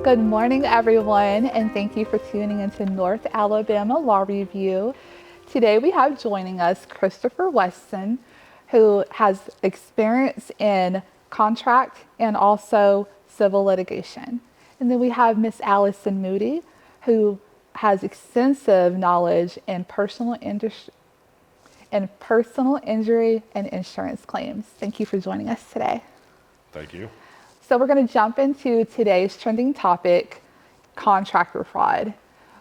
Good morning, everyone, and thank you for tuning into North Alabama Law Review. Today we have joining us Christopher Weston, who has experience in contract and also civil litigation. And then we have Miss Allison Moody, who has extensive knowledge in personal injury and insurance claims. Thank you for joining us today. Thank you. So we're going to jump into today's trending topic, contractor fraud.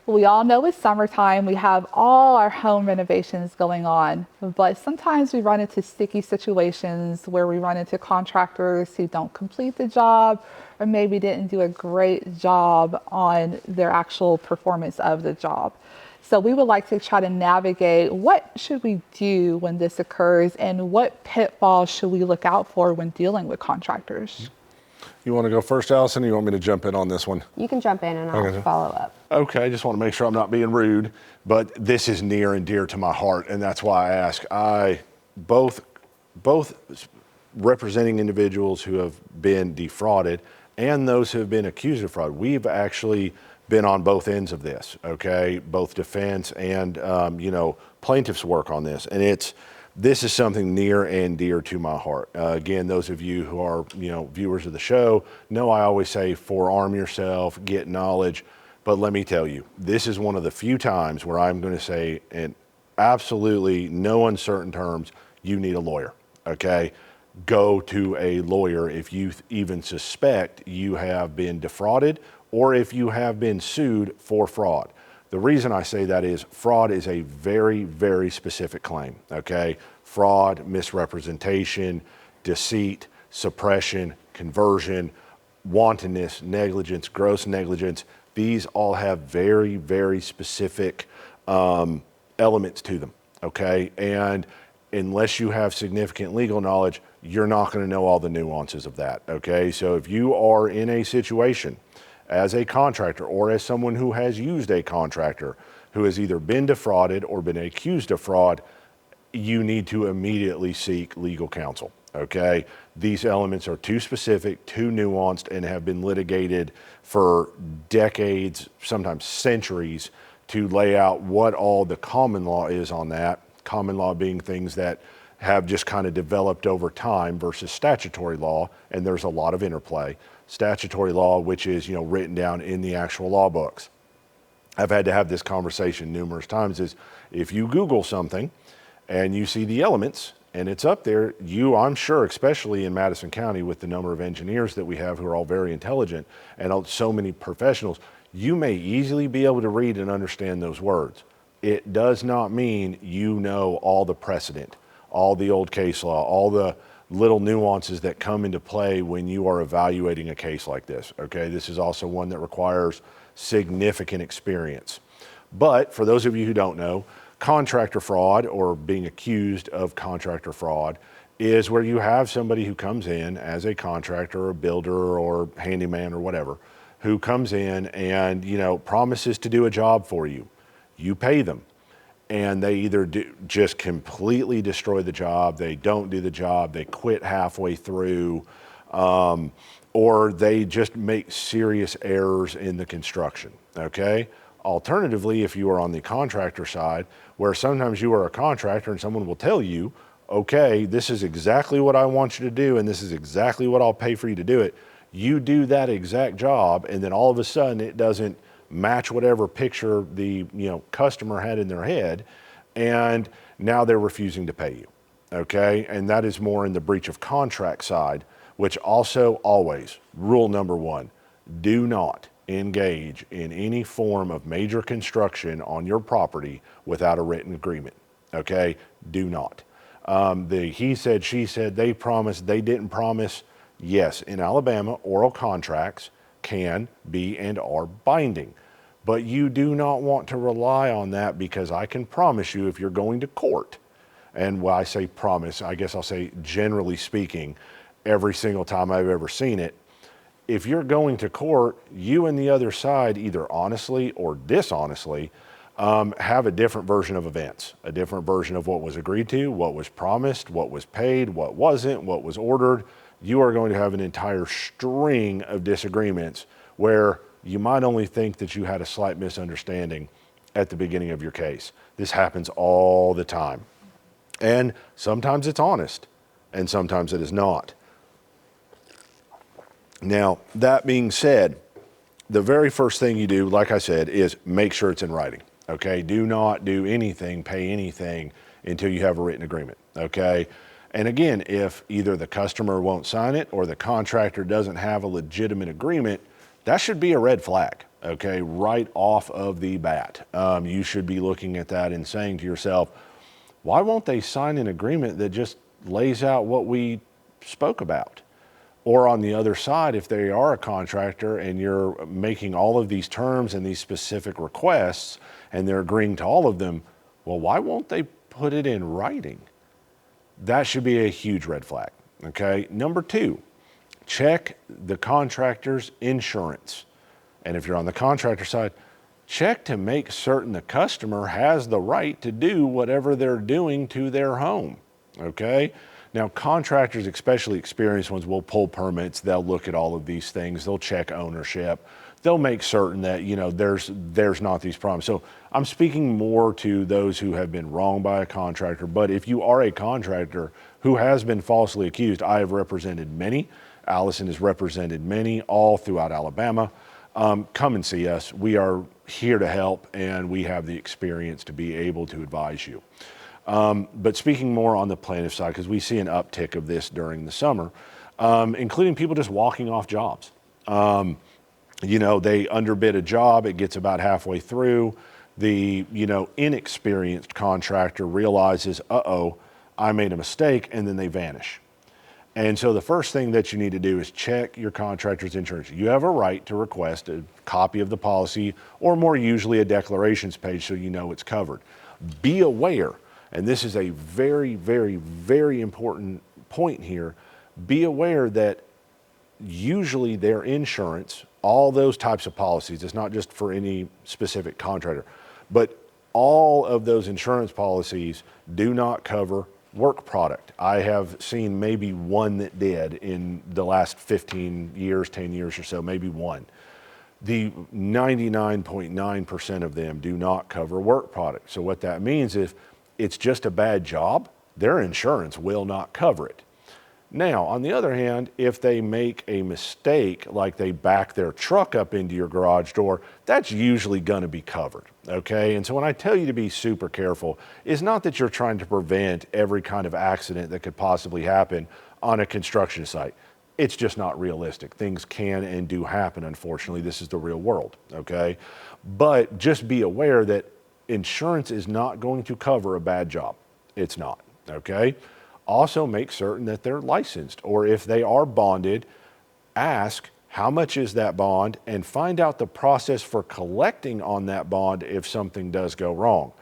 We all know it's summertime, we have all our home renovations going on, but sometimes we run into sticky situations where we run into contractors who don't complete the job or maybe didn't do a great job on their actual performance of the job. So we would like to try to navigate what should we do when this occurs and what pitfalls should we look out for when dealing with contractors. You want to go first, Allison, or you want me to jump in on this one? You can jump in and I'll follow up. Okay, I just want to make sure I'm not being rude, but this is near and dear to my heart, and that's why I ask. Both representing individuals who have been defrauded and those who have been accused of fraud, we've actually been on both ends of this, okay? Both defense and, plaintiffs work on this, and this is something near and dear to my heart. Again, those of you who are, viewers of the show know I always say forearm yourself, get knowledge. But let me tell you, this is one of the few times where I'm going to say in absolutely no uncertain terms, you need a lawyer, okay? Go to a lawyer if you even suspect you have been defrauded or if you have been sued for fraud. The reason I say that is fraud is a very, very specific claim, okay? Fraud, misrepresentation, deceit, suppression, conversion, wantonness, negligence, gross negligence. These all have very, very specific elements to them, okay? And unless you have significant legal knowledge, you're not going to know all the nuances of that, okay? So if you are in a situation as a contractor or as someone who has used a contractor who has either been defrauded or been accused of fraud, you need to immediately seek legal counsel, okay? These elements are too specific, too nuanced, and have been litigated for decades, sometimes centuries, to lay out what all the common law is on that. Common law being things that have just kind of developed over time versus statutory law, and there's a lot of interplay. Statutory law, which is, written down in the actual law books. I've had to have this conversation numerous times, is if you Google something and you see the elements and it's up there, I'm sure, especially in Madison County with the number of engineers that we have who are all very intelligent and so many professionals, you may easily be able to read and understand those words. It does not mean you know all the precedent, all the old case law, all the little nuances that come into play when you are evaluating a case like this, okay? This is also one that requires significant experience. But for those of you who don't know, contractor fraud or being accused of contractor fraud is where you have somebody who comes in as a contractor or builder or handyman or whatever, who comes in and, promises to do a job for you. You pay them. And they either just completely destroy the job, they don't do the job, they quit halfway through, or they just make serious errors in the construction, okay? Alternatively, if you are on the contractor side, where sometimes you are a contractor and someone will tell you, okay, this is exactly what I want you to do and this is exactly what I'll pay for you to do it. You do that exact job and then all of a sudden it doesn't match whatever picture the customer had in their head, and now they're refusing to pay you, okay? And that is more in the breach of contract side, which also always, rule number one, do not engage in any form of major construction on your property without a written agreement, okay? Do not. The he said, she said, they promised, they didn't promise. Yes, in Alabama, oral contracts can be and are binding. But you do not want to rely on that, because I can promise you if you're going to court, and when I say promise, I guess I'll say generally speaking, every single time I've ever seen it, if you're going to court, you and the other side, either honestly or dishonestly, have a different version of events, a different version of what was agreed to, what was promised, what was paid, what wasn't, what was ordered. You are going to have an entire string of disagreements where you might only think that you had a slight misunderstanding at the beginning of your case. This happens all the time. And sometimes it's honest, and sometimes it is not. Now, that being said, the very first thing you do, like I said, is make sure it's in writing, okay? Do not do anything, pay anything until you have a written agreement, okay? And again, if either the customer won't sign it or the contractor doesn't have a legitimate agreement, that should be a red flag, okay? Right off of the bat. You should be looking at that and saying to yourself, why won't they sign an agreement that just lays out what we spoke about? Or on the other side, if they are a contractor and you're making all of these terms and these specific requests and they're agreeing to all of them, well, why won't they put it in writing? That should be a huge red flag, okay? Number two, check the contractor's insurance. And if you're on the contractor side, check to make certain the customer has the right to do whatever they're doing to their home, okay? Now, contractors, especially experienced ones, will pull permits. They'll look at all of these things. They'll check ownership. They'll make certain that, you know, there's not these problems. So I'm speaking more to those who have been wronged by a contractor. But if you are a contractor who has been falsely accused, I have represented many. Allison has represented many all throughout Alabama. Come and see us. We are here to help, and we have the experience to be able to advise you. But speaking more on the plaintiff side, because we see an uptick of this during the summer, including people just walking off jobs. You know, they underbid a job, it gets about halfway through. The, you know, inexperienced contractor realizes, uh-oh, I made a mistake, and then they vanish. And so the first thing that you need to do is check your contractor's insurance. You have a right to request a copy of the policy, or more usually a declarations page so you know it's covered. Be aware, and this is a very, very, very important point here, be aware that usually their insurance, all those types of policies, it's not just for any specific contractor, but all of those insurance policies do not cover work product. I have seen maybe one that did in the last 15 years, 10 years or so, maybe one. The 99.9% of them do not cover work product. So what that means is, it's just a bad job, their insurance will not cover it. Now, on the other hand, if they make a mistake, like they back their truck up into your garage door, that's usually going to be covered, okay? And so when I tell you to be super careful, it's not that you're trying to prevent every kind of accident that could possibly happen on a construction site. It's just not realistic. Things can and do happen, unfortunately. This is the real world, okay? But just be aware that insurance is not going to cover a bad job. It's not, okay? Also make certain that they're licensed, or if they are bonded, ask how much is that bond and find out the process for collecting on that bond if something does go wrong.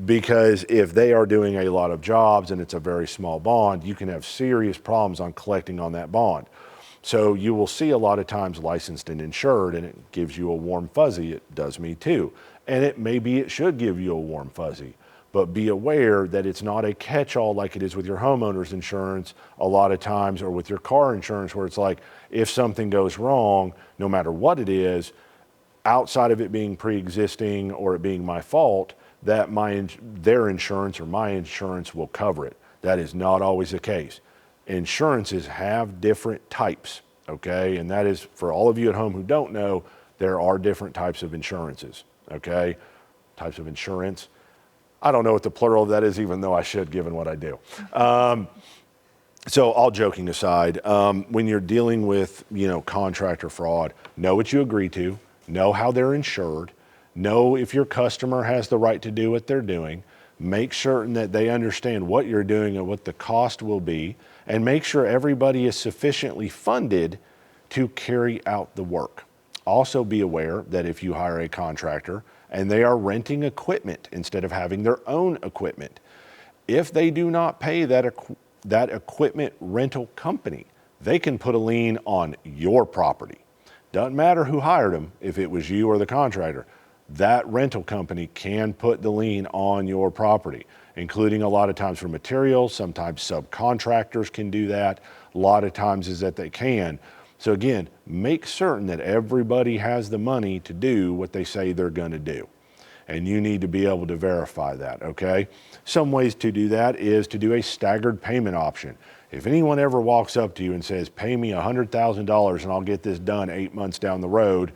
Because if they are doing a lot of jobs and it's a very small bond, you can have serious problems on collecting on that bond. So you will see a lot of times licensed and insured, and it gives you a warm fuzzy. It does me too. And it should give you a warm fuzzy. But be aware that it's not a catch-all like it is with your homeowner's insurance a lot of times, or with your car insurance, where it's like, if something goes wrong, no matter what it is, outside of it being pre-existing or it being my fault, that their insurance or my insurance will cover it. That is not always the case. Insurances have different types, okay? And that is, for all of you at home who don't know, there are different types of insurances, okay? Types of insurance. I don't know what the plural of that is, even though I should, given what I do. So all joking aside, when you're dealing with, you know, contractor fraud, know what you agree to, know how they're insured, know if your customer has the right to do what they're doing, make certain that they understand what you're doing and what the cost will be, and make sure everybody is sufficiently funded to carry out the work. Also be aware that if you hire a contractor and they are renting equipment instead of having their own equipment, if they do not pay that equipment rental company, they can put a lien on your property. Doesn't matter who hired them, if it was you or the contractor, that rental company can put the lien on your property, including a lot of times for materials. Sometimes subcontractors can do that. A lot of times is that they can. So again, make certain that everybody has the money to do what they say they're going to do. And you need to be able to verify that, okay? Some ways to do that is to do a staggered payment option. If anyone ever walks up to you and says, pay me $100,000 and I'll get this done 8 months down the road,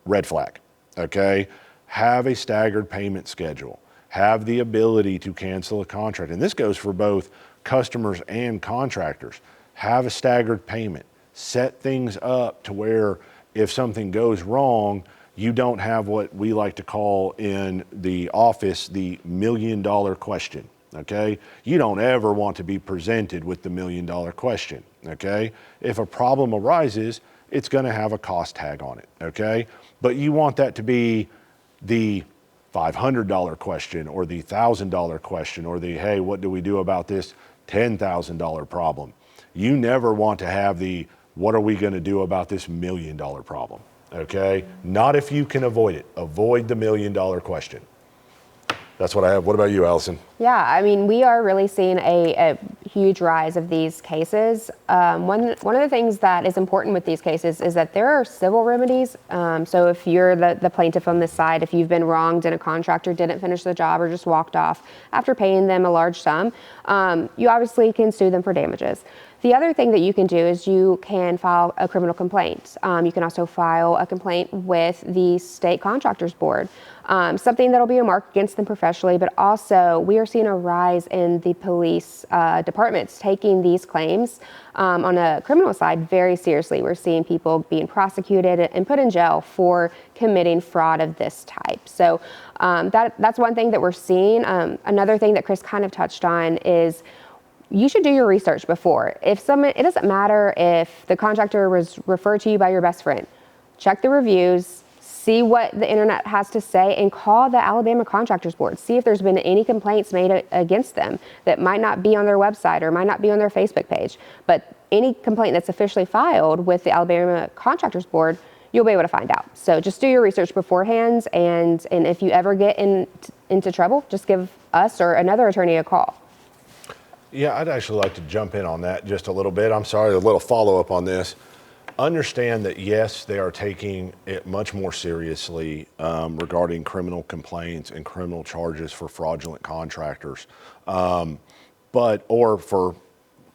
red flag, okay? Have a staggered payment schedule. Have the ability to cancel a contract. And this goes for both customers and contractors. Have a staggered payment. Set things up to where if something goes wrong, you don't have what we like to call in the office the $1 million question, okay? You don't ever want to be presented with the $1 million question, okay? If a problem arises, it's gonna have a cost tag on it, okay? But you want that to be the $500 question or the $1,000 question or the, hey, what do we do about this $10,000 problem? You never want to have the, what are we gonna do about this $1 million problem? Okay, not if you can avoid it. Avoid the $1 million question. That's what I have. What about you, Allison? Yeah, I mean, we are really seeing a huge rise of these cases. One of the things that is important with these cases is that there are civil remedies. So if you're the plaintiff on this side, if you've been wronged and a contractor didn't finish the job or just walked off after paying them a large sum, you obviously can sue them for damages. The other thing that you can do is you can file a criminal complaint. You can also file a complaint with the State Contractors Board, something that'll be a mark against them professionally, but also we are seeing a rise in the police departments taking these claims on a criminal side very seriously. We're seeing people being prosecuted and put in jail for committing fraud of this type. So that's one thing that we're seeing. Another thing that Chris kind of touched on is you should do your research before. It doesn't matter if the contractor was referred to you by your best friend. Check the reviews, see what the internet has to say, and call the Alabama Contractors Board. See if there's been any complaints made against them that might not be on their website or might not be on their Facebook page. But any complaint that's officially filed with the Alabama Contractors Board, you'll be able to find out. So just do your research beforehand, and if you ever get into trouble, just give us or another attorney a call. Yeah, I'd actually like to jump in on that just a little bit. I'm sorry, a little follow-up on this. Understand that, yes, they are taking it much more seriously regarding criminal complaints and criminal charges for fraudulent contractors, or for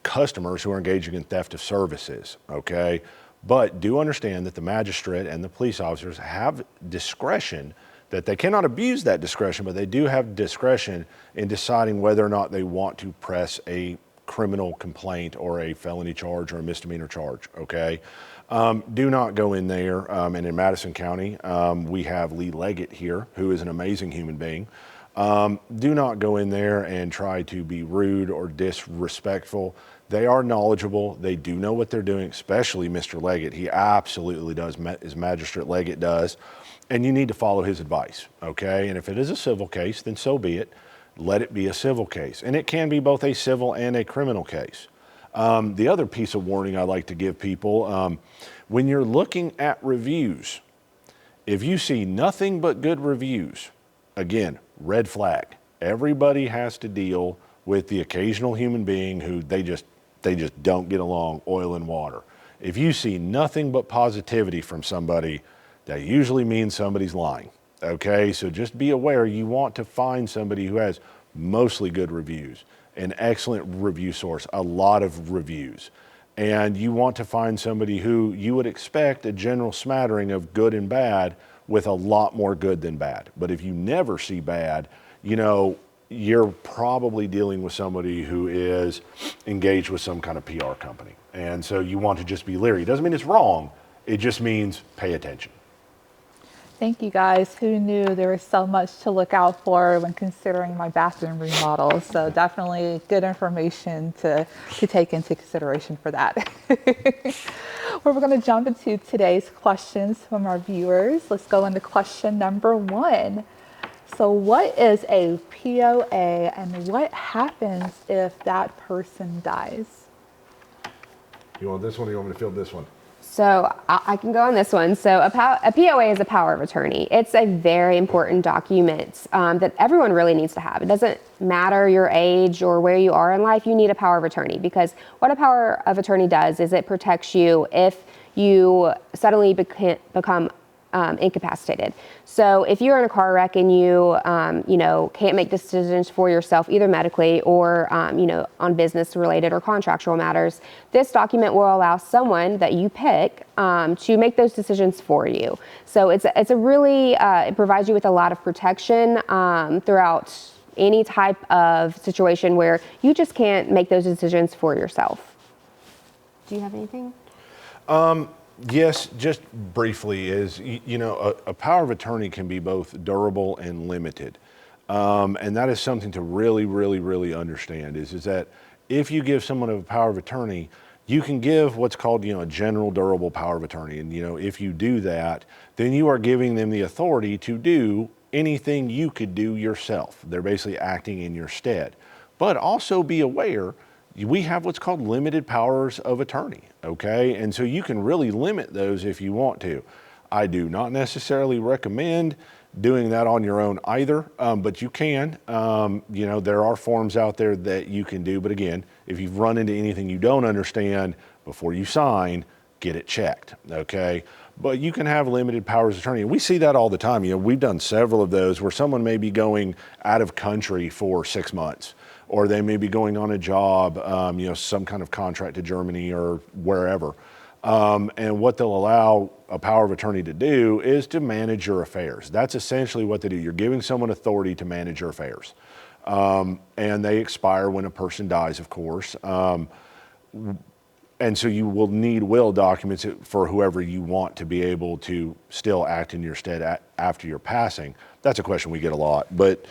customers who are engaging in theft of services, okay? But do understand that the magistrate and the police officers have discretion, that they cannot abuse that discretion, but they do have discretion in deciding whether or not they want to press a criminal complaint or a felony charge or a misdemeanor charge, okay? Do not go in there, and in Madison County, we have Lee Leggett here, who is an amazing human being. Do not go in there and try to be rude or disrespectful. They are knowledgeable. They do know what they're doing, especially Mr. Leggett. He absolutely does, as Magistrate Leggett does. And you need to follow his advice, okay? And if it is a civil case, then so be it. Let it be a civil case. And it can be both a civil and a criminal case. The other piece of warning I like to give people, when you're looking at reviews, if you see nothing but good reviews, again, red flag. Everybody has to deal with the occasional human being who they just don't get along, oil and water. If you see nothing but positivity from somebody, that usually means somebody's lying, okay? So just be aware, you want to find somebody who has mostly good reviews, an excellent review source, a lot of reviews. And you want to find somebody who you would expect a general smattering of good and bad with a lot more good than bad. But if you never see bad, you know, you're probably dealing with somebody who is engaged with some kind of PR company. And so you want to just be leery. It doesn't mean it's wrong, it just means pay attention. Thank you guys. Who knew there was so much to look out for when considering my bathroom remodel? So definitely good information to take into consideration for that. We're going to jump into today's questions from our viewers. Let's go into question number 1. So what is a POA and what happens if that person dies? You want this one or you want me to field this one? So I can go on this one. So a POA is a power of attorney. It's a very important document that everyone really needs to have. It doesn't matter your age or where you are in life, you need a power of attorney, because what a power of attorney does is it protects you if you suddenly become incapacitated. So if you're in a car wreck and you can't make decisions for yourself, either medically or on business related or contractual matters, this document will allow someone that you pick to make those decisions for you. So it provides you with a lot of protection throughout any type of situation where you just can't make those decisions for yourself. Do you have anything? Yes, just briefly is, a power of attorney can be both durable and limited. And that is something to really, really, really understand is that if you give someone a power of attorney, you can give what's called, a general durable power of attorney. And, if you do that, then you are giving them the authority to do anything you could do yourself. They're basically acting in your stead. But also be aware, we have what's called limited powers of attorney, okay? And so you can really limit those if you want to. I do not necessarily recommend doing that on your own either, but you can. There are forms out there that you can do, but again, if you've run into anything you don't understand before you sign, get it checked, okay? But you can have limited powers of attorney. We see that all the time. We've done several of those where someone may be going out of country for 6 months, or they may be going on a job, some kind of contract to Germany or wherever. And what they'll allow a power of attorney to do is to manage your affairs. That's essentially what they do. You're giving someone authority to manage your affairs. And they expire when a person dies, of course. And so you will need will documents for whoever you want to be able to still act in your stead after your passing. That's a question we get a lot. But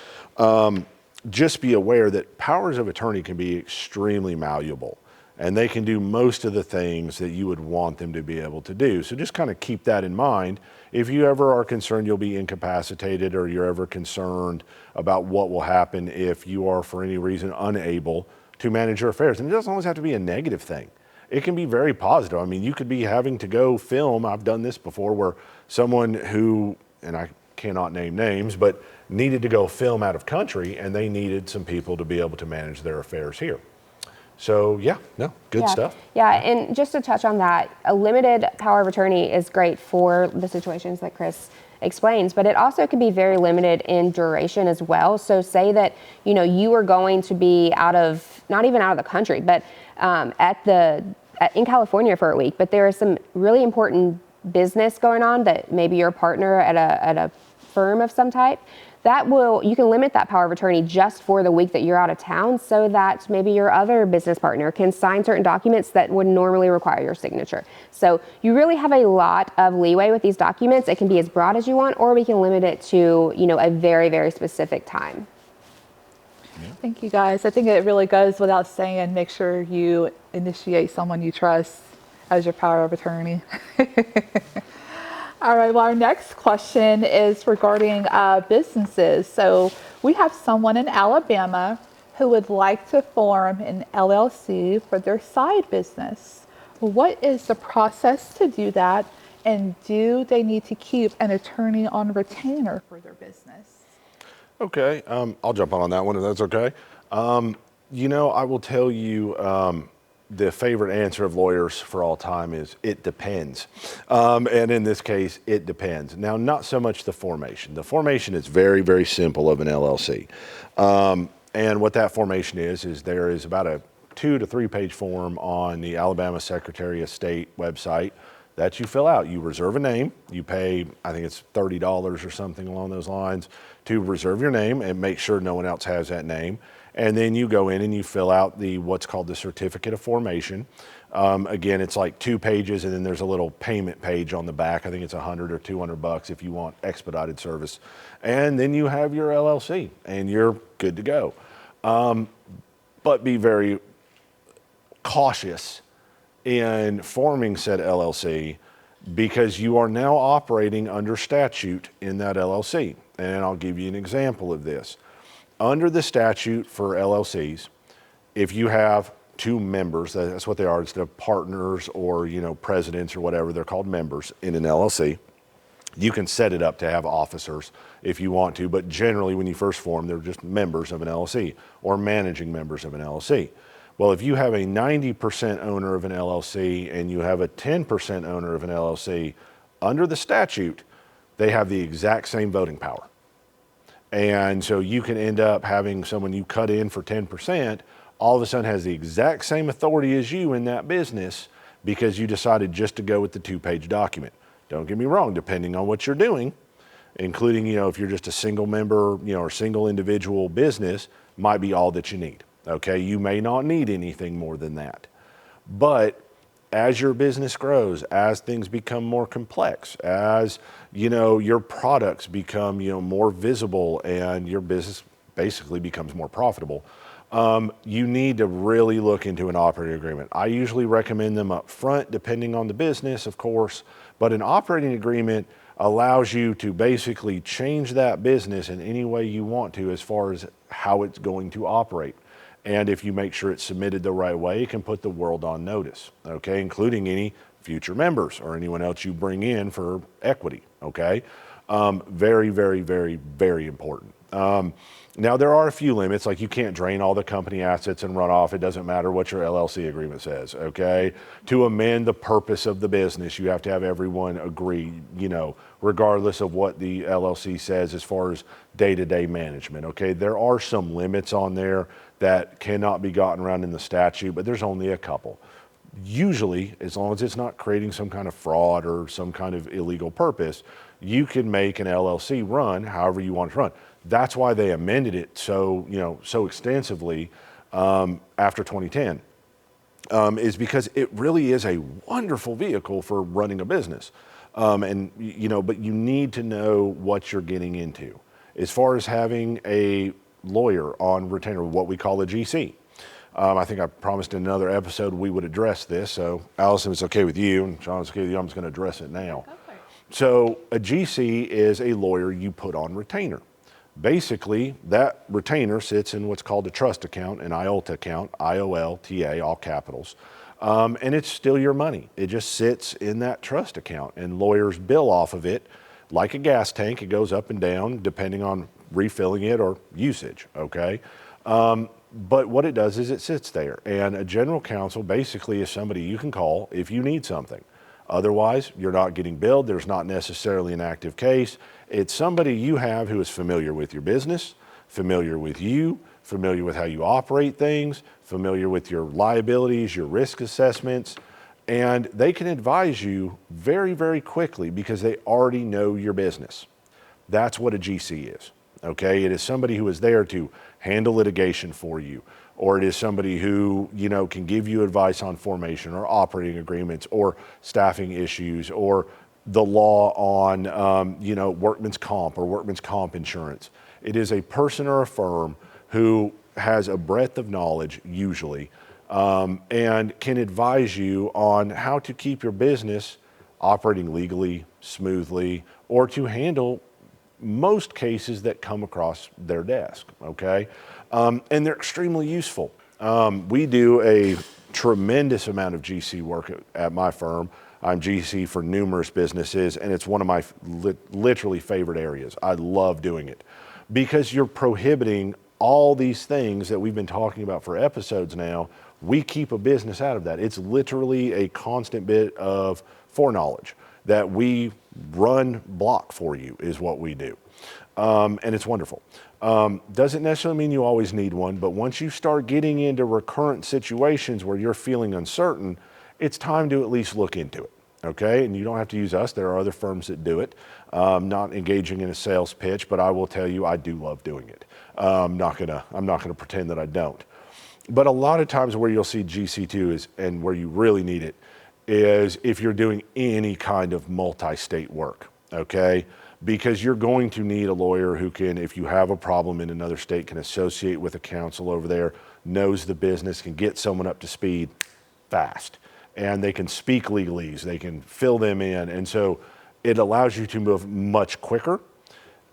just be aware that powers of attorney can be extremely malleable, and they can do most of the things that you would want them to be able to do. So just kind of keep that in mind. If you ever are concerned you'll be incapacitated, or you're ever concerned about what will happen if you are for any reason unable to manage your affairs. And it doesn't always have to be a negative thing. It can be very positive. I mean, you could be having to go film. I've done this before where someone who, and I cannot name names, but needed to go film out of country, and they needed some people to be able to manage their affairs here. So good stuff. Yeah, and just to touch on that, a limited power of attorney is great for the situations that Chris explains, but it also can be very limited in duration as well. So say that, you are going to be not even out of the country, but in California for a week, but there is some really important business going on that maybe you're a partner at a firm of some type. You can limit that power of attorney just for the week that you're out of town, so that maybe your other business partner can sign certain documents that would normally require your signature. So you really have a lot of leeway with these documents. It can be as broad as you want, or we can limit it to, a very, very specific time. Thank you, guys. I think it really goes without saying, make sure you initiate someone you trust as your power of attorney. All right, well, our next question is regarding businesses. So we have someone in Alabama who would like to form an LLC for their side business. What is the process to do that? And do they need to keep an attorney on retainer for their business? Okay, I'll jump on that one if that's okay. I will tell you, the favorite answer of lawyers for all time is it depends. And in this case, it depends. Now, not so much the formation. The formation is very, very simple of an LLC. And what that formation is there is about a 2 to 3 page form on the Alabama Secretary of State website that you fill out. You reserve a name. You pay, I think it's $30 or something along those lines to reserve your name and make sure no one else has that name. And then you go in and you fill out what's called the certificate of formation. Again, it's like 2 pages, and then there's a little payment page on the back. I think it's $100 or $200 if you want expedited service. And then you have your LLC, and you're good to go. But be very cautious in forming said LLC, because you are now operating under statute in that LLC. And I'll give you an example of this. Under the statute for LLCs, if you have 2 members, that's what they are, instead of partners or presidents or whatever, they're called members in an LLC. You can set it up to have officers if you want to, but generally when you first form, they're just members of an LLC or managing members of an LLC. Well, if you have a 90% owner of an LLC and you have a 10% owner of an LLC, under the statute, they have the exact same voting power. And so you can end up having someone you cut in for 10% all of a sudden has the exact same authority as you in that business because you decided just to go with the 2-page document. Don't get me wrong, depending on what you're doing, including, if you're just a single member, or single individual business, might be all that you need. Okay, you may not need anything more than that. But as your business grows, as things become more complex, as your products become more visible and your business basically becomes more profitable, you need to really look into an operating agreement. I usually recommend them up front, depending on the business, of course, but an operating agreement allows you to basically change that business in any way you want to as far as how it's going to operate. And if you make sure it's submitted the right way, it can put the world on notice, okay, including any future members or anyone else you bring in for equity, okay? Very, very, very, very important. Now, there are a few limits, like you can't drain all the company assets and run off. It doesn't matter what your LLC agreement says, okay? To amend the purpose of the business, you have to have everyone agree, regardless of what the LLC says as far as day-to-day management, okay? There are some limits on there that cannot be gotten around in the statute, but there's only a couple. Usually, as long as it's not creating some kind of fraud or some kind of illegal purpose, you can make an LLC run however you want it to run. That's why they amended it so extensively after 2010, is because it really is a wonderful vehicle for running a business. But you need to know what you're getting into. As far as having a lawyer on retainer, what we call a GC. I think I promised in another episode we would address this. So Allison, it's okay with you, and Sean, it's okay with you. I'm just going to address it now. So a GC is a lawyer you put on retainer. Basically, that retainer sits in what's called a trust account, an IOLTA account, IOLTA, all capitals. And it's still your money. It just sits in that trust account, and lawyers bill off of it like a gas tank. It goes up and down depending on refilling it or usage, okay? But what it does is it sits there, and a general counsel basically is somebody you can call if you need something. Otherwise, you're not getting billed. There's not necessarily an active case. It's somebody you have who is familiar with your business, familiar with you, familiar with how you operate things, familiar with your liabilities, your risk assessments, and they can advise you very, very quickly because they already know your business. That's what a GC is, okay? It is somebody who is there to handle litigation for you, or it is somebody who, can give you advice on formation or operating agreements or staffing issues or the law on, workman's comp or workman's comp insurance. It is a person or a firm who has a breadth of knowledge, usually, and can advise you on how to keep your business operating legally, smoothly, or to handle most cases that come across their desk, okay? And they're extremely useful. We do a tremendous amount of GC work at my firm. I'm GC for numerous businesses, and it's one of my literally favorite areas. I love doing it because you're prohibiting all these things that we've been talking about for episodes now. We keep a business out of that. It's literally a constant bit of foreknowledge that we run block for you is what we do. And it's wonderful. Doesn't necessarily mean you always need one, but once you start getting into recurrent situations where you're feeling uncertain, it's time to at least look into it, okay? And you don't have to use us. There are other firms that do it. Not engaging in a sales pitch, but I will tell you I do love doing it. I'm not gonna pretend that I don't. But a lot of times where you'll see GC2 is, and where you really need it, is if you're doing any kind of multi-state work, okay? Because you're going to need a lawyer who can, if you have a problem in another state, can associate with a counsel over there, knows the business, can get someone up to speed fast. And they can speak legalese, they can fill them in. And so it allows you to move much quicker.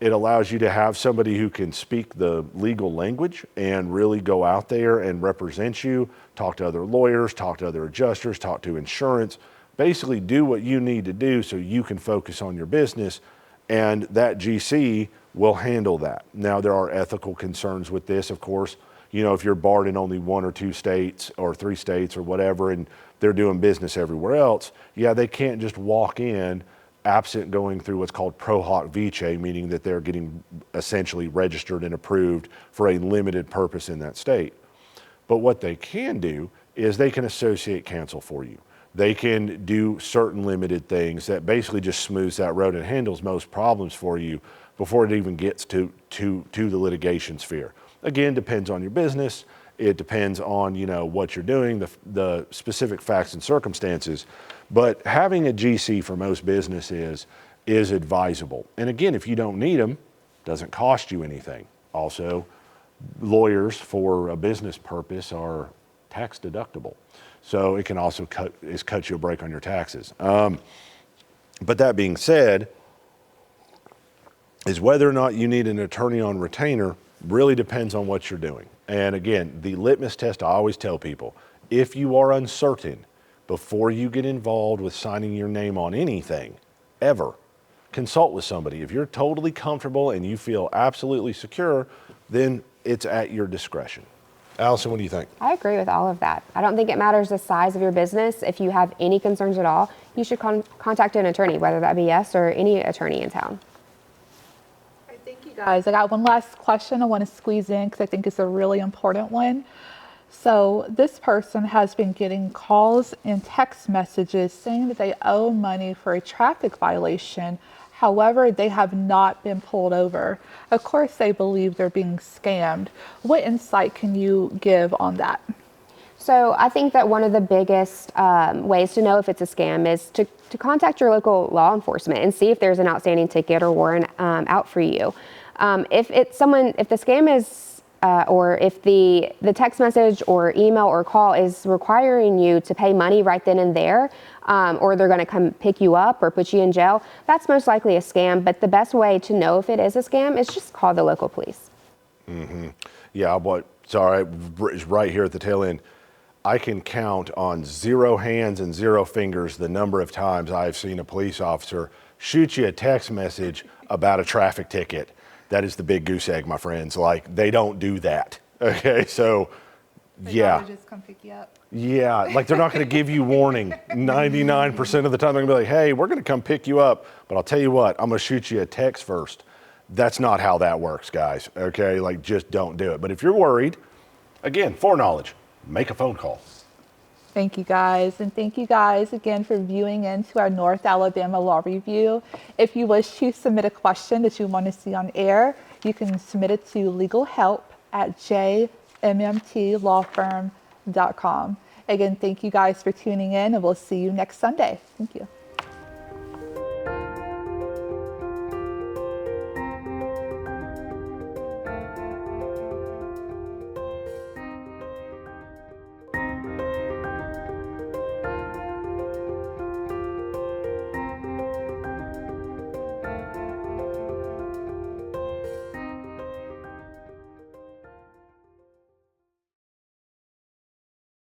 It allows you to have somebody who can speak the legal language and really go out there and represent you, talk to other lawyers, talk to other adjusters, talk to insurance, basically do what you need to do so you can focus on your business, and that GC will handle that. Now, there are ethical concerns with this, of course. if you're barred in only 1 or 2 states or 3 states or whatever, and they're doing business everywhere else, they can't just walk in absent going through what's called pro hoc vice, meaning that they're getting essentially registered and approved for a limited purpose in that state. But what they can do is they can associate cancel for you. They can do certain limited things that basically just smooths that road and handles most problems for you before it even gets to the litigation sphere. Again, depends on your business. It depends on what you're doing, the specific facts and circumstances. But having a GC for most businesses is advisable. And again, if you don't need them, doesn't cost you anything. Also, lawyers for a business purpose are tax deductible. So it can also cut you a break on your taxes. But that being said, is whether or not you need an attorney on retainer really depends on what you're doing. And again, the litmus test I always tell people, if you are uncertain before you get involved with signing your name on anything, ever, consult with somebody. If you're totally comfortable and you feel absolutely secure, then it's at your discretion. Allison, what do you think? I agree with all of that. I don't think it matters the size of your business. If you have any concerns at all, you should contact an attorney, whether that be us or any attorney in town. Thank you guys. I got one last question I want to squeeze in because I think it's a really important one. So this person has been getting calls and text messages saying that they owe money for a traffic violation. However, they have not been pulled over. Of course, they believe they're being scammed. What insight can you give on that? So I think that one of the biggest ways to know if it's a scam is to contact your local law enforcement and see if there's an outstanding ticket or warrant out for you. If the scam is or if the text message or email or call is requiring you to pay money right then and there, or they're going to come pick you up or put you in jail, that's most likely a scam. But the best way to know if it is a scam is just call the local police. Mm-hmm. Yeah, sorry, it's right here at the tail end. I can count on 0 hands and 0 fingers the number of times I've seen a police officer shoot you a text message about a traffic ticket. That is the big goose egg, my friends. Like, they don't do that. Okay, so They just come pick you up. Yeah, like they're not going to give you warning 99% of the time. They're going to be like, hey, we're going to come pick you up, but I'll tell you what, I'm going to shoot you a text first. That's not how that works, guys. Okay, like just don't do it. But if you're worried, again, foreknowledge, make a phone call. Thank you guys, and thank you guys again for viewing into our North Alabama Law Review. If you wish to submit a question that you want to see on air, you can submit it to legalhelp@jmmtlawfirm.com. Again, thank you guys for tuning in, and we'll see you next Sunday. Thank you.